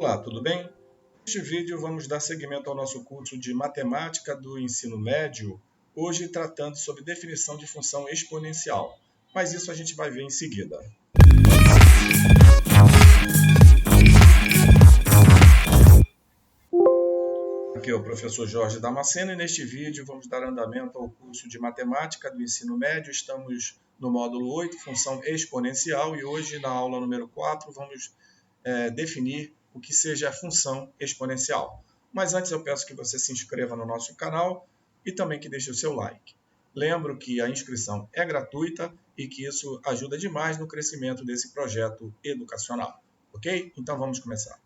Olá, tudo bem? Neste vídeo vamos dar seguimento ao nosso curso de Matemática do Ensino Médio, hoje tratando sobre definição de função exponencial, mas isso a gente vai ver em seguida. Aqui é o professor Jorge Damasceno e neste vídeo vamos dar andamento ao curso de Matemática do Ensino Médio. Estamos no módulo 8, função exponencial, e hoje na aula número 4 vamos definir o que seja a função exponencial. Mas antes eu peço que você se inscreva no nosso canal e também que deixe o seu like. Lembro que a inscrição é gratuita e que isso ajuda demais no crescimento desse projeto educacional. Ok? Então vamos começar.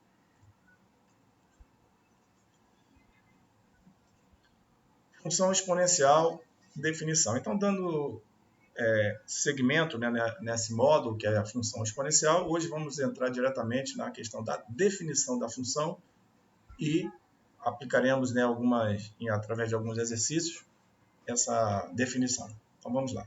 Função exponencial, definição. Então, dando segmento, né, nesse módulo, que é a função exponencial, hoje vamos entrar diretamente na questão da definição da função e aplicaremos, né, através de alguns exercícios, essa definição. Então, vamos lá.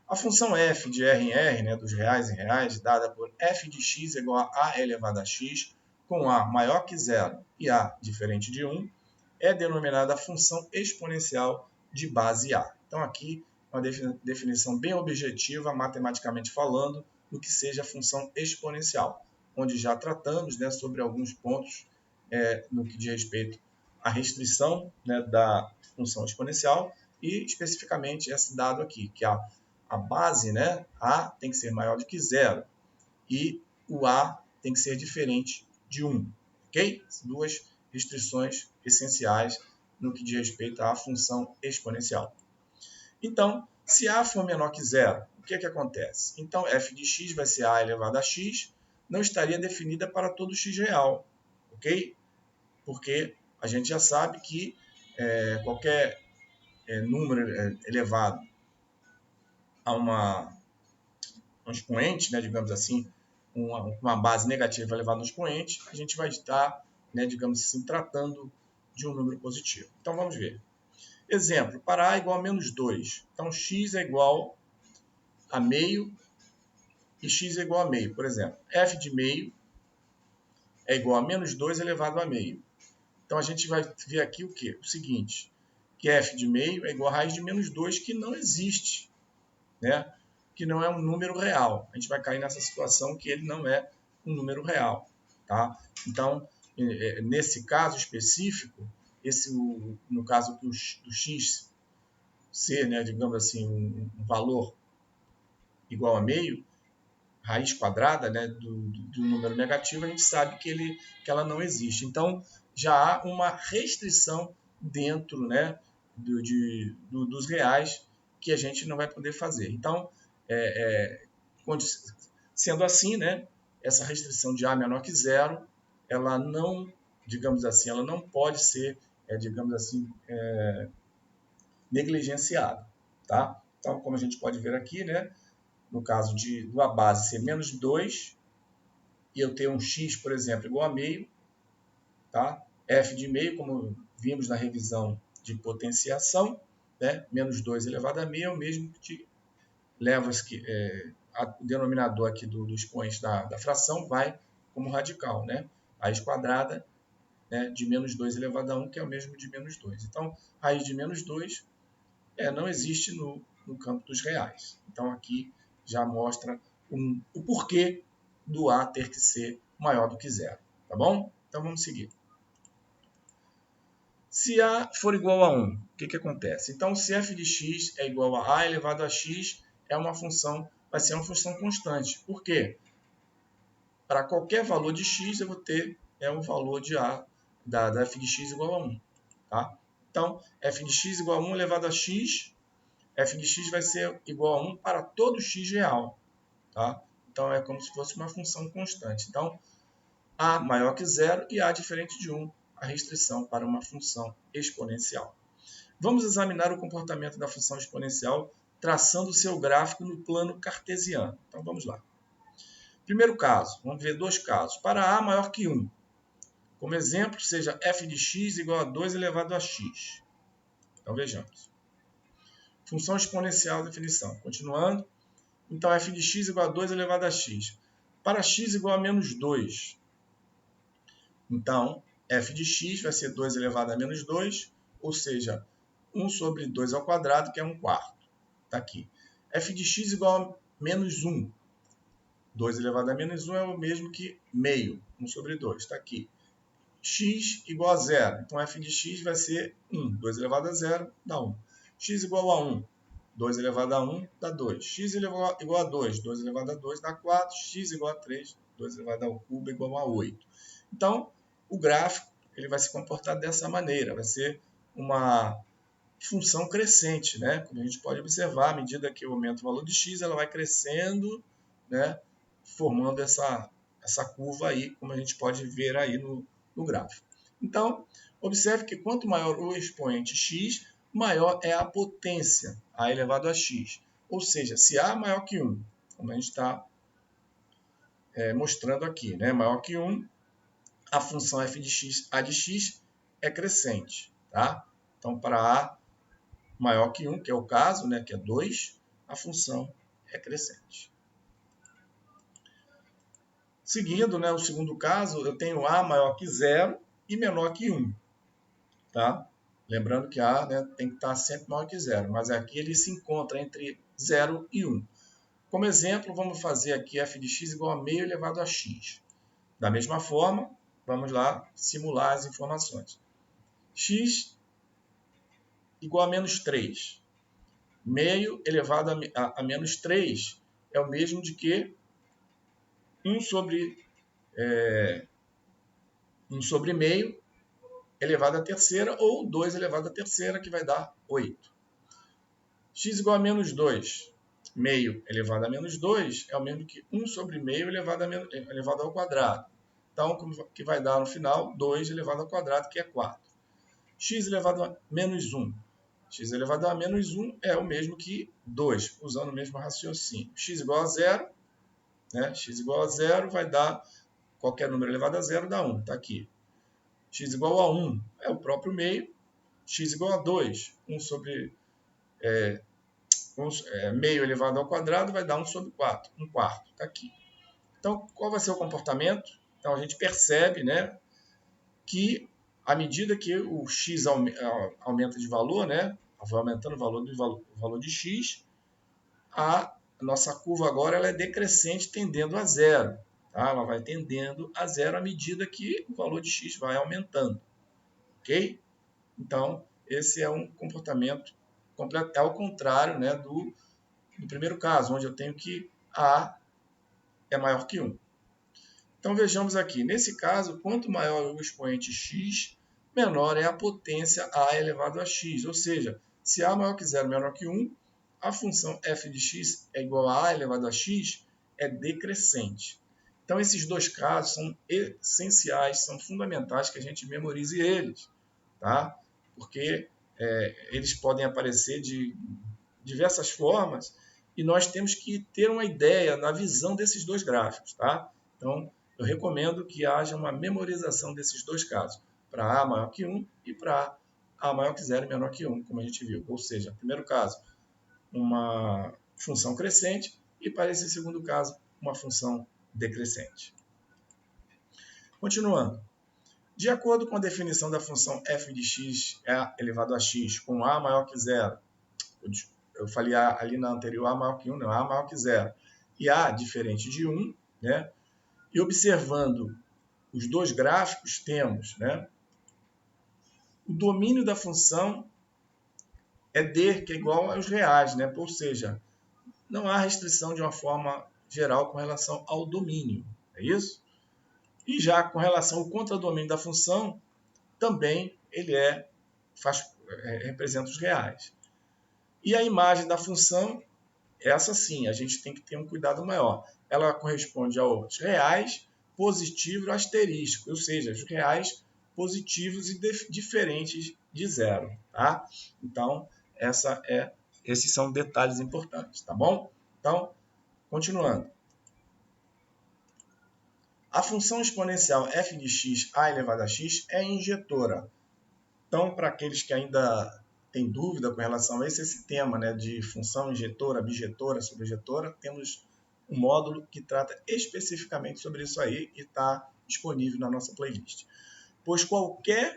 A função f de r em r, né, dos reais em reais, dada por f de x igual a a elevado a x, com a maior que zero e a diferente de 1, é denominada função exponencial de base a. Então, aqui, uma definição bem objetiva, matematicamente falando, do que seja a função exponencial, onde já tratamos, né, sobre alguns pontos no que diz respeito à restrição, né, da função exponencial e, especificamente, esse dado aqui, que a base, né, a tem que ser maior do que zero e o a tem que ser diferente de 1. Ok? Duas restrições essenciais no que diz respeito à função exponencial. Então, se a for menor que zero, o que acontece? Então, f de x vai ser a elevado a x, não estaria definida para todo x real, ok? Porque a gente já sabe que qualquer número elevado a um expoente, né, digamos assim, uma base negativa elevada a um expoente, a gente vai estar, né, digamos assim, tratando de um número positivo. Então, vamos ver. Exemplo, para a igual a menos 2. Então, x é igual a meio e x é igual a meio. Por exemplo, f de meio é igual a menos 2 elevado a meio. Então, a gente vai ver aqui o quê? O seguinte, que f de meio é igual a raiz de menos 2, que não existe, né? Que não é um número real. A gente vai cair nessa situação que ele não é um número real. Tá? Então, nesse caso específico, no caso do x ser, né, digamos assim, um valor igual a meio, raiz quadrada, né, do número negativo, a gente sabe que ela não existe. Então, já há uma restrição dentro, né, dos reais que a gente não vai poder fazer. Então, sendo assim, né, essa restrição de a menor que zero, ela não, digamos assim, ela não pode ser, digamos assim, negligenciada, tá? Então, como a gente pode ver aqui, né, no caso de a base ser menos 2, e eu ter um x, por exemplo, igual a meio, tá? F de meio, como vimos na revisão de potenciação, né? Menos 2 elevado a meio é o mesmo que leva o denominador aqui do expoente da fração vai como radical, né? Raiz quadrada, né, de menos 2 elevado a 1, que é o mesmo de menos 2. Então, raiz de menos 2 não existe no campo dos reais. Então, aqui já mostra o porquê do a ter que ser maior do que zero. Tá bom? Então, vamos seguir. Se a for igual a 1, o que acontece? Então, se f de x é igual a elevado a x, vai ser uma função constante. Por quê? Para qualquer valor de x, eu vou ter o valor de a da f de x igual a 1. Tá? Então, f de x igual a 1 elevado a x, f de x vai ser igual a 1 para todo x real. Tá? Então, é como se fosse uma função constante. Então, a maior que zero e a diferente de 1, a restrição para uma função exponencial. Vamos examinar o comportamento da função exponencial traçando o seu gráfico no plano cartesiano. Então, vamos lá. Primeiro caso, vamos ver dois casos. Para a maior que 1, como exemplo, seja f de x igual a 2 elevado a x. Então, vejamos. Função exponencial, definição. Continuando. Então, f de x igual a 2 elevado a x. Para x igual a menos 2. Então, f de x vai ser 2 elevado a menos 2, ou seja, 1 sobre 2 ao quadrado, que é 1/4. Está aqui. F de x igual a menos 1. 2 elevado a menos 1 é o mesmo que meio, 1 sobre 2. Está aqui. X igual a 0. Então, f de x vai ser 1. 2 elevado a 0 dá 1. X igual a 1. 2 elevado a 1 dá 2. X igual a 2. 2 elevado a 2 dá 4. X igual a 3. 2 elevado ao cubo igual a 8. Então, o gráfico ele vai se comportar dessa maneira. Vai ser uma função crescente, né? Como a gente pode observar, à medida que eu aumento o valor de x, ela vai crescendo, né? Formando essa curva aí, como a gente pode ver aí no gráfico. Então, observe que quanto maior o expoente x, maior é a potência, a elevado a x. Ou seja, se a maior que 1, como a gente está mostrando aqui, né? Maior que 1, a função f de x, a de x, é crescente. Tá? Então, para a maior que 1, que é o caso, né? Que é 2, a função é crescente. Seguindo, né, o segundo caso, eu tenho a maior que 0 e menor que 1. Tá? Lembrando que a, né, tem que estar sempre maior que 0, mas aqui ele se encontra entre 0 e 1. Como exemplo, vamos fazer aqui f de x igual a meio elevado a x. Da mesma forma, vamos lá simular as informações. X igual a menos 3. Meio elevado a menos 3 é o mesmo de que 1 sobre meio elevado à terceira, ou 2 elevado à terceira, que vai dar 8. X igual a menos 2. Meio elevado a menos 2 é o mesmo que 1 sobre meio elevado ao quadrado. Então, que vai dar no final 2 elevado ao quadrado, que é 4. X elevado a menos 1. X elevado a menos 1 é o mesmo que 2, usando o mesmo raciocínio. X igual a 0, né? X igual a 0 vai dar, qualquer número elevado a 0 dá 1, está aqui. X igual a 1 é o próprio meio. X igual a 2, 1 sobre meio elevado ao quadrado vai dar 1 sobre 4, 1/4, está aqui. Então, qual vai ser o comportamento? Então, a gente percebe, né, que à medida que o x aumenta de valor, né, vai aumentando o valor de x, a nossa curva agora ela é decrescente, tendendo a 0. Tá? Ela vai tendendo a 0 à medida que o valor de x vai aumentando. Ok? Então, esse é um comportamento completo, ao contrário, né, do primeiro caso, onde eu tenho que a é maior que 1. Então, vejamos aqui. Nesse caso, quanto maior o expoente x, menor é a potência a elevado a x. Ou seja, se a maior que 0 menor que 1, a função f de x é igual a elevado a x, é decrescente. Então, esses dois casos são essenciais, são fundamentais que a gente memorize eles, tá? Porque eles podem aparecer de diversas formas e nós temos que ter uma ideia na visão desses dois gráficos, tá? Então, eu recomendo que haja uma memorização desses dois casos, para a maior que 1 e para a maior que 0 e menor que 1, como a gente viu. Ou seja, no primeiro caso, uma função crescente e para esse segundo caso, uma função decrescente. Continuando. De acordo com a definição da função f de x elevado a x com a maior que 0, eu falei ali na anterior a maior que 1, não, a maior que 0, e a diferente de 1, né? E observando os dois gráficos, temos, né, o domínio da função é d, que é igual aos reais, né? Ou seja, não há restrição de uma forma geral com relação ao domínio, é isso? E já com relação ao contradomínio da função, também ele representa os reais. E a imagem da função, essa sim, a gente tem que ter um cuidado maior. Ela corresponde aos reais positivo asterístico, ou seja, os reais positivos e diferentes de 0. Tá? Então, esses são detalhes importantes, tá bom? Então, continuando. A função exponencial f de x a elevado a x é injetora. Então, para aqueles que ainda têm dúvida com relação a esse tema, né, de função injetora, bijetora, sobrejetora, temos um módulo que trata especificamente sobre isso aí e está disponível na nossa playlist. Pois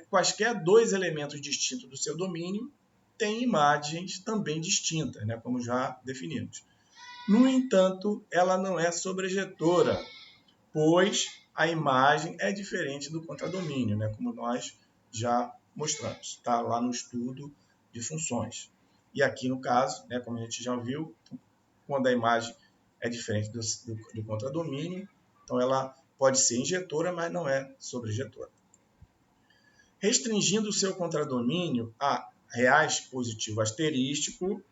quaisquer dois elementos distintos do seu domínio têm imagens também distintas, né, como já definimos. No entanto, ela não é sobrejetora, pois a imagem é diferente do contradomínio, né, como nós já mostramos, está lá no estudo de funções. E aqui no caso, né, como a gente já viu, quando a imagem é diferente do contradomínio, então ela pode ser injetora, mas não é sobrejetora. Restringindo o seu contradomínio a reais positivo asterístico,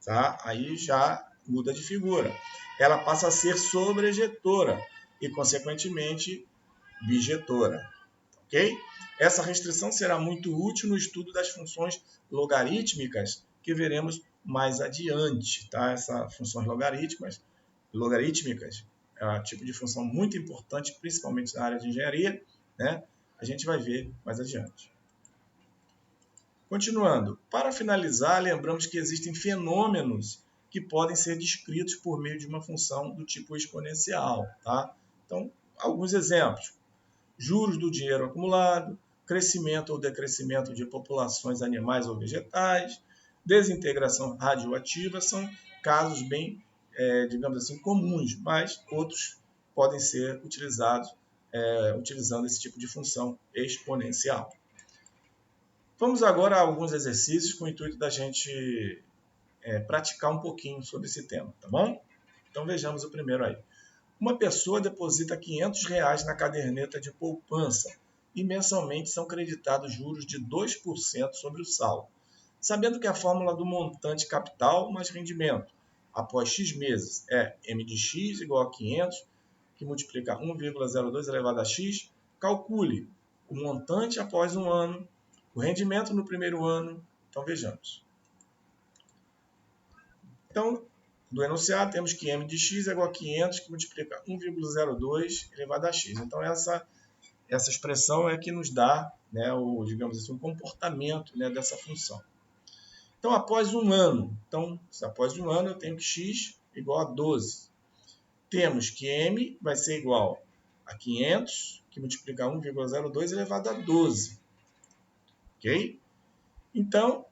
tá? Aí já muda de figura. Ela passa a ser sobrejetora e, consequentemente, bijetora. Ok? Essa restrição será muito útil no estudo das funções logarítmicas, que veremos mais adiante. Tá? Essas funções logarítmicas é um tipo de função muito importante, principalmente na área de engenharia, né? A gente vai ver mais adiante. Continuando, para finalizar, lembramos que existem fenômenos que podem ser descritos por meio de uma função do tipo exponencial. Tá? Então, alguns exemplos. Juros do dinheiro acumulado, crescimento ou decrescimento de populações animais ou vegetais, desintegração radioativa, são casos bem, digamos assim, comuns, mas outros podem ser utilizados utilizando esse tipo de função exponencial. Vamos agora a alguns exercícios com o intuito da gente praticar um pouquinho sobre esse tema, tá bom? Então vejamos o primeiro aí. Uma pessoa deposita R$500 na caderneta de poupança e mensalmente são creditados juros de 2% sobre o saldo. Sabendo que a fórmula do montante capital mais rendimento após X meses é M de X igual a 500, que multiplica 1,02 elevado a X, calcule o montante após um ano, o rendimento no primeiro ano. Então, vejamos. Então, do enunciado, temos que M de X é igual a 500, que multiplica 1,02 elevado a X. Então, essa expressão é que nos dá, né, digamos assim, um comportamento, né, dessa função. Então, após um ano, eu tenho que X igual a 12. Temos que M vai ser igual a 500, que multiplica 1,02 elevado a 12. Ok? Então,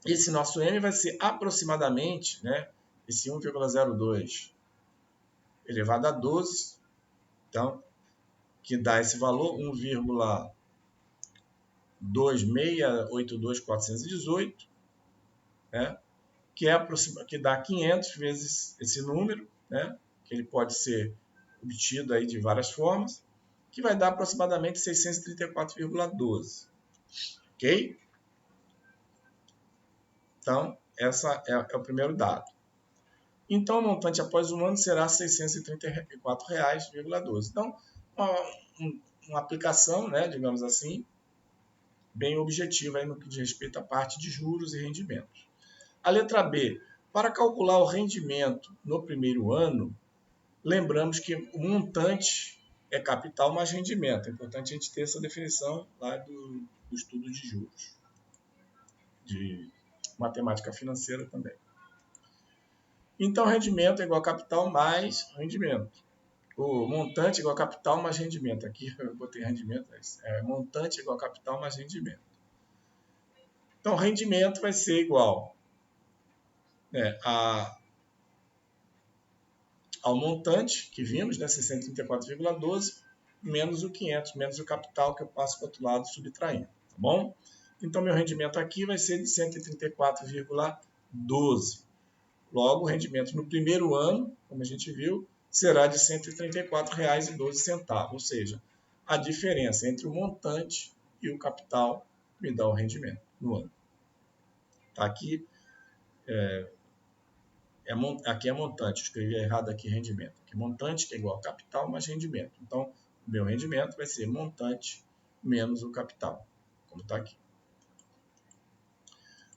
esse nosso M vai ser aproximadamente, né, esse 1,02 elevado a 12, então, que dá esse valor, 1,2682418, né, que dá 500 vezes esse número, né, que ele pode ser obtido aí de várias formas, que vai dar aproximadamente 634,12. Ok? Então, essa é o primeiro dado. Então, o montante após um ano será R$ 634,12. Então, uma aplicação, né, digamos assim, bem objetiva aí no que diz respeito à parte de juros e rendimentos. A letra B. Para calcular o rendimento no primeiro ano, lembramos que o montante é capital mais rendimento. É importante a gente ter essa definição lá do estudo de juros, de matemática financeira também. Então, rendimento é igual a capital mais rendimento. O montante é igual a capital mais rendimento. Aqui eu botei rendimento, montante é igual a capital mais rendimento. Então, rendimento vai ser igual, né, ao montante que vimos, né, 634,12, menos o 500, menos o capital que eu passo para o outro lado subtraindo. Tá bom? Então, meu rendimento aqui vai ser de 134,12. Logo, o rendimento no primeiro ano, como a gente viu, será de R$ 134,12, ou seja, a diferença entre o montante e o capital me dá o rendimento no ano. Tá? Aqui é montante, escrevi errado aqui rendimento. Aqui montante que é igual a capital mais rendimento. Então, o meu rendimento vai ser montante menos o capital, como está aqui.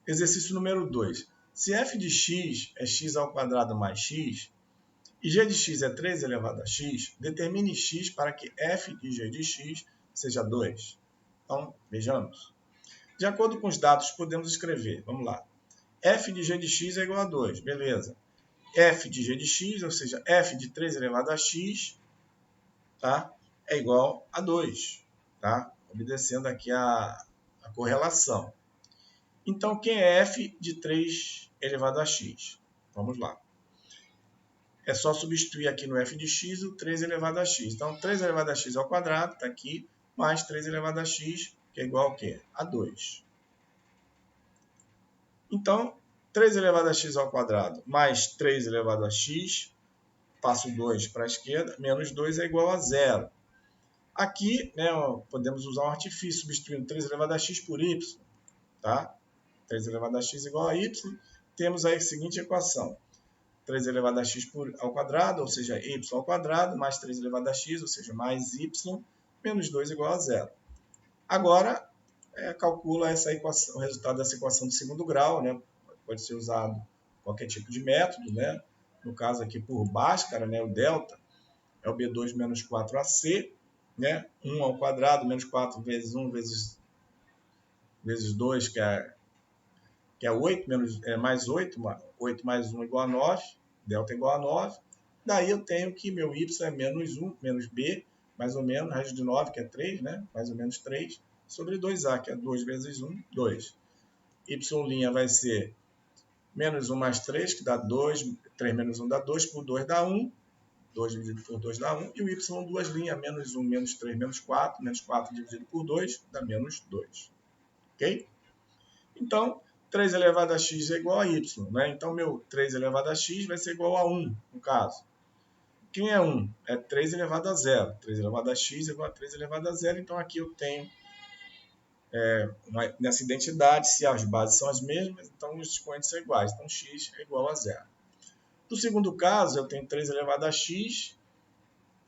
Exercício número 2. Se f de x é x ao quadrado mais x, e g de x é 3 elevado a x, determine x para que f de g de x seja 2. Então, vejamos. De acordo com os dados, podemos escrever. Vamos lá. F de g de x é igual a 2. Beleza. F de g de x, ou seja, f de 3 elevado a x, tá? é igual a 2, tá? Obedecendo aqui a correlação. Então, quem é f de 3 elevado a x? Vamos lá. É só substituir aqui no f de x o 3 elevado a x. Então, 3 elevado a x ao quadrado, está aqui, mais 3 elevado a x, que é igual ao quê? A 2. Então, 3 elevado a x ao quadrado mais 3 elevado a x, passo 2 para a esquerda, menos 2 é igual a 0. Aqui, né, podemos usar um artifício, substituindo 3 elevado a x por y. Tá? 3 elevado a x igual a y. Temos aí a seguinte equação. 3 elevado a x ao quadrado, ou seja, y ao quadrado, mais 3 elevado a x, ou seja, mais y, menos 2 igual a 0. Agora, calcula essa equação, o resultado dessa equação de segundo grau, né? Pode ser usado qualquer tipo de método, né? No caso aqui por Bhaskara, né? O delta é o B2 menos 4AC, né? 1 ao quadrado menos 4 vezes 1 vezes 2, que é 8, mais 8, 8 mais 1 igual a 9, delta igual a 9. Daí eu tenho que meu y é menos 1, menos b, mais ou menos, raiz de 9, que é 3, né? Mais ou menos 3, sobre 2a, que é 2 vezes 1, 2. Y' vai ser menos 1 mais 3, que dá 2, 3 menos 1 dá 2, por 2 dá 1, 2 dividido por 2 dá 1, e o y duas linhas, menos 1, menos 3, menos 4 dividido por 2 dá menos 2. Ok? Então, 3 elevado a x é igual a y, né? Então, meu 3 elevado a x vai ser igual a 1, no caso. Quem é 1? É 3 elevado a 0. 3 elevado a x é igual a 3 elevado a 0. Então, aqui eu tenho, nessa identidade, se as bases são as mesmas, então os expoentes são iguais. Então, x é igual a 0. No segundo caso, eu tenho 3 elevado a x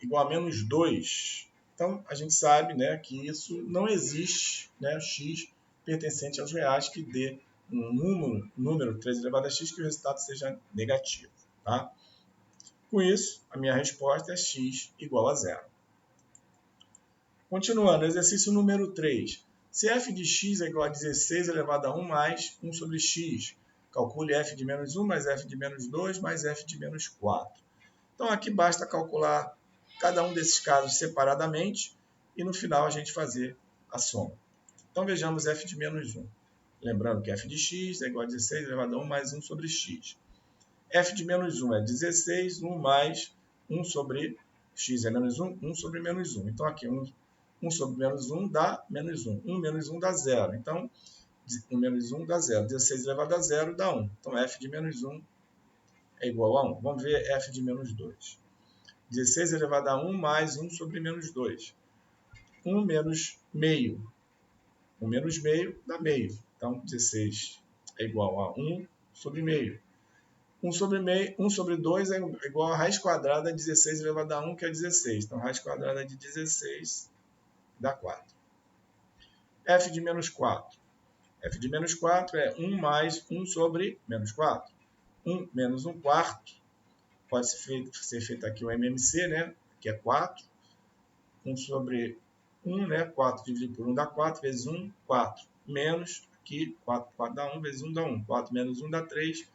igual a menos 2. Então, a gente sabe, né, que isso não existe, né, x pertencente aos reais que dê um número 3 elevado a x que o resultado seja negativo. Tá? Com isso, a minha resposta é x igual a 0. Continuando, exercício número 3. Se f de x é igual a 16 elevado a 1 mais 1 sobre x, calcule f de menos 1 mais f de menos 2 mais f de menos 4. Então, aqui basta calcular cada um desses casos separadamente e no final a gente fazer a soma. Então, vejamos f de menos 1. Lembrando que f de x é igual a 16 elevado a 1 mais 1 sobre x. f de menos 1 é 16, 1 mais 1 sobre x é menos 1, 1 sobre menos 1. Então, aqui 1 sobre menos 1 dá menos 1. 1 menos 1 dá 0. Então, 1 menos 1 dá 0. 16 elevado a 0 dá 1. Então, f de menos 1 é igual a 1. Vamos ver f de menos 2. 16 elevado a 1 mais 1 sobre menos 2. 1 menos meio. 1 menos meio dá meio. Então, 16 é igual a 1 sobre meio. 1 sobre 2 é igual a raiz quadrada de 16 elevado a 1, que é 16. Então, raiz quadrada de 16 dá 4. f de menos 4. f de menos 4 é 1 mais 1 sobre menos 4. 1 menos 1 quarto. Pode ser feito aqui o MMC, né? Que é 4. 1 sobre 1, né? 4 dividido por 1 dá 4, vezes 1, 4. Menos, aqui, 4 dá 1, vezes 1 dá 1. 4 menos 1 dá 3,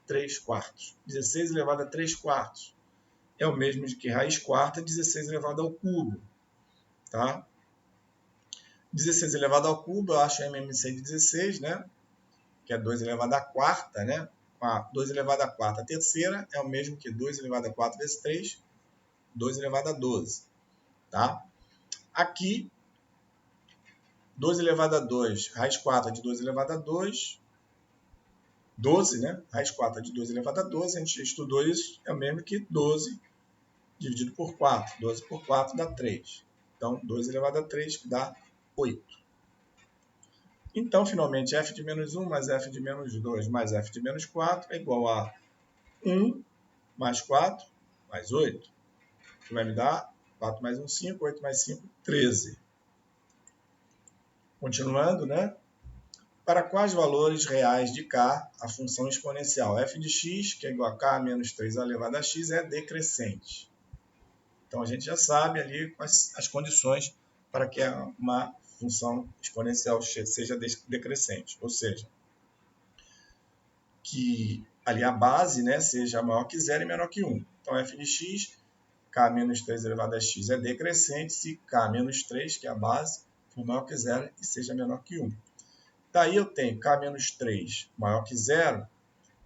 3 quartos. 16 elevado a 3 quartos é o mesmo de que raiz quarta, 16 elevado ao cubo. Tá? 16 elevado ao cubo, eu acho MMC de 16, né? Que é 2 elevado à quarta, né? 2 elevado à quarta terceira é o mesmo que 2 elevado a 4 vezes 3, 2 elevado a 12. Tá? Aqui, 2 elevado a 2, raiz 4 de 2 elevado a 2, 12, né? Raiz 4 de 2 elevado a 12, a gente estudou isso, é o mesmo que 12 dividido por 4. 12 por 4 dá 3. Então, 2 elevado a 3 que dá 8. Então, finalmente, f de menos 1 mais f de menos 2 mais f de menos 4 é igual a 1 mais 4 mais 8, que vai me dar 4 mais 1, 5, 8 mais 5, 13. Continuando, né? Para quais valores reais de k a função exponencial f de x, que é igual a k menos 3 elevado a x, é decrescente? Então, a gente já sabe ali quais as condições para que uma função exponencial seja decrescente. Ou seja, que ali a base, né, seja maior que 0 e menor que 1. Então, f de x k menos 3 elevado a x é decrescente se k menos 3, que é a base, for maior que 0 e seja menor que 1. Daí eu tenho k menos 3 maior que 0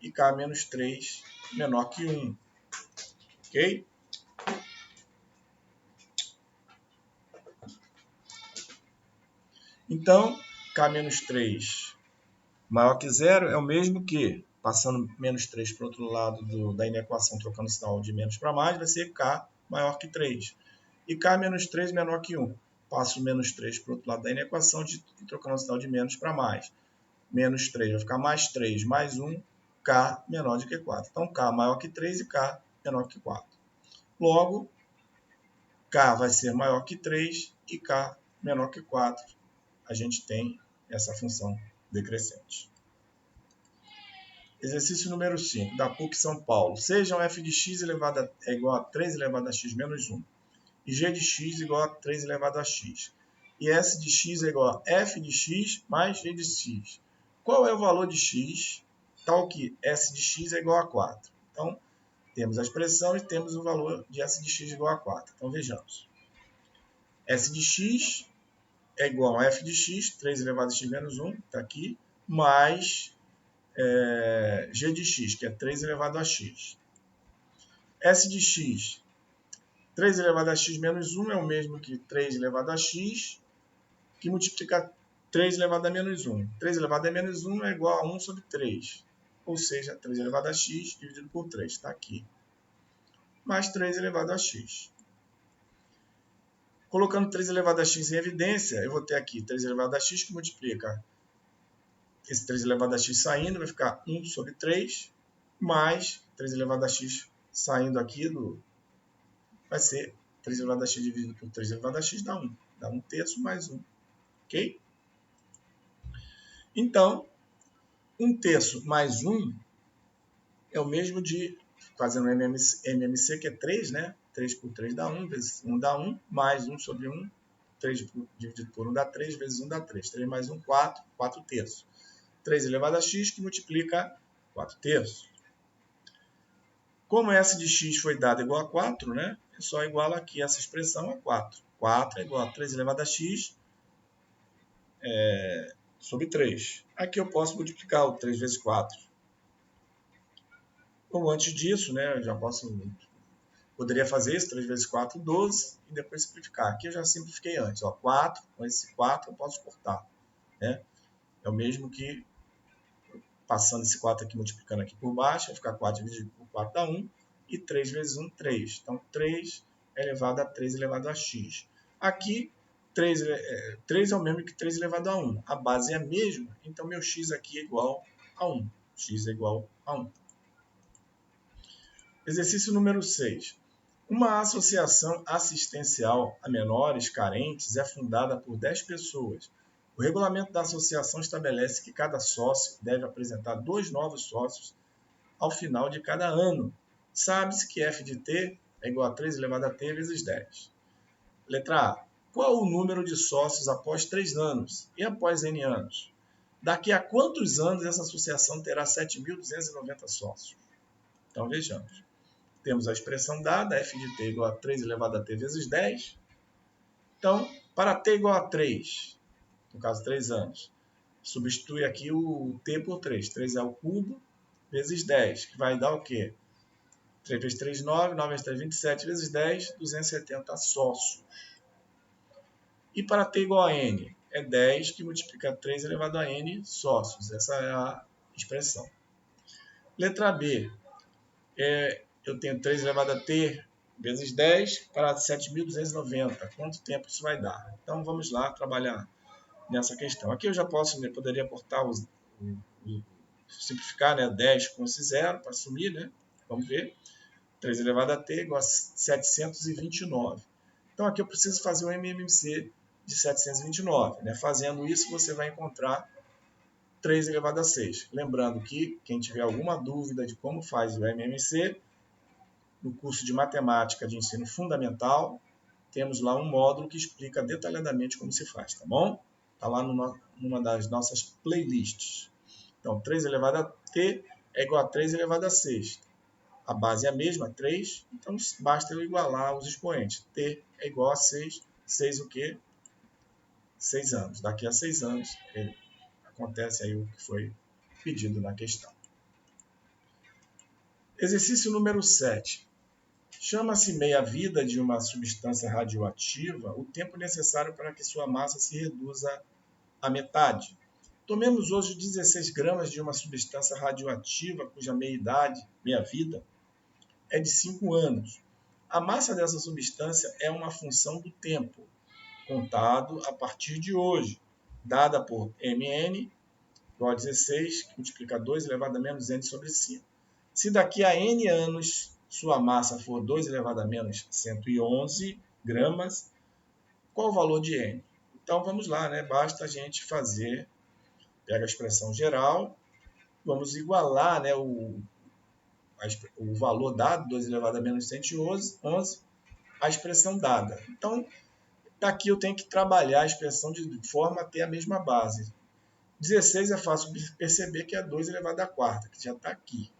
e k menos 3 menor que 1. Ok? Então, k menos 3 maior que 0 é o mesmo que, passando menos 3 para o outro lado da inequação, trocando o sinal de menos para mais, vai ser k maior que 3. E k menos 3 menor que 1. Passo o menos 3 para o outro lado da inequação, trocando o sinal de menos para mais. Menos 3 vai ficar mais 3 mais 1, k menor do que 4. Então, k maior que 3 e k menor que 4. Logo, k vai ser maior que 3 e k menor que 4. A gente tem essa função decrescente. Exercício número 5, da PUC São Paulo. Sejam f de x é igual a 3 elevado a x menos 1 e g de x igual a 3 elevado a x. E s de x é igual a f de x mais g de x. Qual é o valor de x? Tal que s de x é igual a 4. Então, temos a expressão e temos o valor de s de x igual a 4. Então, vejamos. S de x é igual a f de x, 3 elevado a x menos 1, está aqui, mais g de x, que é 3 elevado a x. S de x, 3 elevado a x menos 1 é o mesmo que 3 elevado a x, que multiplica 3 elevado a menos 1. 3 elevado a menos 1 é igual a 1 sobre 3. Ou seja, 3 elevado a x dividido por 3, está aqui. Mais 3 elevado a x. Colocando 3 elevado a x em evidência, eu vou ter aqui 3 elevado a x que multiplica esse 3 elevado a x saindo, vai ficar 1 sobre 3, mais 3 elevado a x saindo aqui, vai ser 3 elevado a x dividido por 3 elevado a x dá 1. Dá 1 terço mais 1. Ok? Então, 1 terço mais 1 é o mesmo de, fazendo MMC, que é 3, né? 3 por 3 dá 1, vezes 1 dá 1, mais 1 sobre 1, 3 dividido por 1 dá 3, vezes 1 dá 3. 3 mais 1, 4, 4 terços. 3 elevado a x, que multiplica 4 terços. Como S de x foi dada igual a 4, né? É só igual aqui essa expressão a 4. 4 é igual a 3 elevado a x sobre 3. Aqui eu posso multiplicar o 3 vezes 4. Ou antes disso, né? Eu já poderia fazer isso, 3 vezes 4, 12, e depois simplificar. Aqui eu já simplifiquei antes. Ó, 4, com esse 4 eu posso cortar. Né? É o mesmo que passando esse 4 aqui, multiplicando aqui por baixo, vai ficar 4 dividido por 4 dá 1, e 3 vezes 1, 3. Então, 3 elevado a 3 elevado a x. Aqui, 3 é o mesmo que 3 elevado a 1. A base é a mesma, então meu x aqui é igual a 1. X é igual a 1. Exercício número 6. Uma associação assistencial a menores carentes é fundada por 10 pessoas. O regulamento da associação estabelece que cada sócio deve apresentar 2 novos sócios ao final de cada ano. Sabe-se que f de t é igual a 3 elevado a t vezes 10. Letra A. Qual o número de sócios após 3 anos e após n anos? Daqui a quantos anos essa associação terá 7.290 sócios? Então, vejamos. Temos a expressão dada, f de t igual a 3 elevado a t vezes 10. Então, para t igual a 3, no caso 3 anos, substitui aqui o t por 3. 3 é o cubo vezes 10, que vai dar o quê? 3 vezes 3, 9. 9 vezes 3, 27. Vezes 10, 270 sócios. E para t igual a n? É 10 que multiplica 3 elevado a n sócios. Essa é a expressão. Letra B. Eu tenho 3 elevado a t vezes 10 para 7.290. Quanto tempo isso vai dar? Então, vamos lá trabalhar nessa questão. Aqui eu já poderia cortar simplificar, né? 10 com esse zero para sumir, né? Vamos ver. 3 elevado a t igual a 729. Então, aqui eu preciso fazer o MMC de 729. Né? Fazendo isso, você vai encontrar 3 elevado a 6. Lembrando que, quem tiver alguma dúvida de como faz o MMC, no curso de Matemática de Ensino Fundamental, temos lá um módulo que explica detalhadamente como se faz, tá bom? Está lá numa das nossas playlists. Então, 3 elevado a t é igual a 3 elevado a 6. A base é a mesma, 3, então basta eu igualar os expoentes. T é igual a 6. 6 o quê? 6 anos. Daqui a 6 anos acontece aí o que foi pedido na questão. Exercício número 7. Chama-se meia-vida de uma substância radioativa o tempo necessário para que sua massa se reduza à metade. Tomemos hoje 16 gramas de uma substância radioativa cuja meia-vida é de 5 anos. A massa dessa substância é uma função do tempo, contado a partir de hoje, dada por Mn igual a 16, que multiplica 2 elevado a menos n sobre 5. Se daqui a n anos sua massa for 2 elevado a menos 111 gramas, qual o valor de n? Então vamos lá, né? Basta a gente fazer, pega a expressão geral, vamos igualar, né, o valor dado, 2 elevado a menos 111, a expressão dada. Então, daqui eu tenho que trabalhar a expressão de forma a ter a mesma base. 16 é fácil perceber que é 2 elevado a quarta, que já está aqui.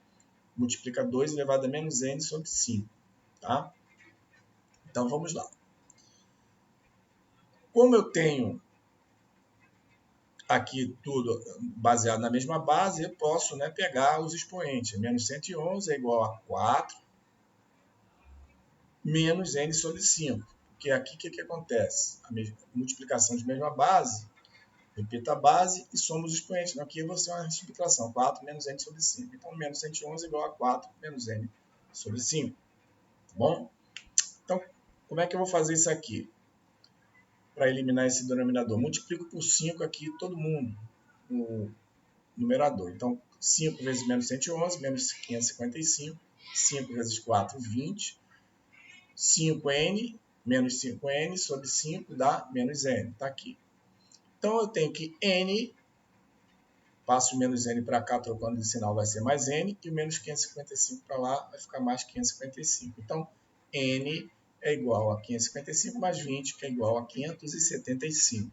Multiplica 2 elevado a menos n sobre 5. Tá? Então, vamos lá. Como eu tenho aqui tudo baseado na mesma base, eu posso, né, pegar os expoentes. Menos 111 é igual a 4 menos n sobre 5. Porque aqui o que acontece? A multiplicação de mesma base, repita a base e soma os expoentes. Aqui eu vou ser uma subtração, 4 menos n sobre 5. Então, menos 111 é igual a 4 menos n sobre 5. Tá bom? Então, como é que eu vou fazer isso aqui? Para eliminar esse denominador. Multiplico por 5 aqui todo mundo no numerador. Então, 5 vezes menos 111, menos 555. 5 vezes 4, 20. 5n, menos 5n sobre 5 dá menos n. Está aqui. Então, eu tenho que n, passo o menos n para cá, trocando de sinal, vai ser mais n, e o menos 555 para lá vai ficar mais 555. Então, n é igual a 555 mais 20, que é igual a 575.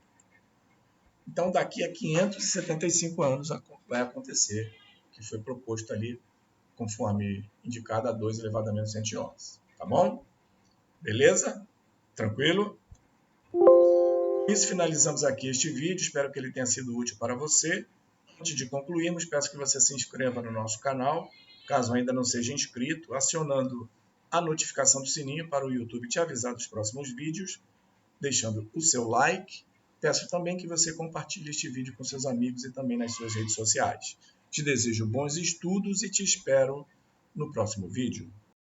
Então, daqui a 575 anos vai acontecer o que foi proposto ali, conforme indicado, a 2 elevado a menos 111. Tá bom? Beleza? Tranquilo? Com isso, finalizamos aqui este vídeo. Espero que ele tenha sido útil para você. Antes de concluirmos, peço que você se inscreva no nosso canal, caso ainda não seja inscrito, acionando a notificação do sininho para o YouTube te avisar dos próximos vídeos, deixando o seu like. Peço também que você compartilhe este vídeo com seus amigos e também nas suas redes sociais. Te desejo bons estudos e te espero no próximo vídeo.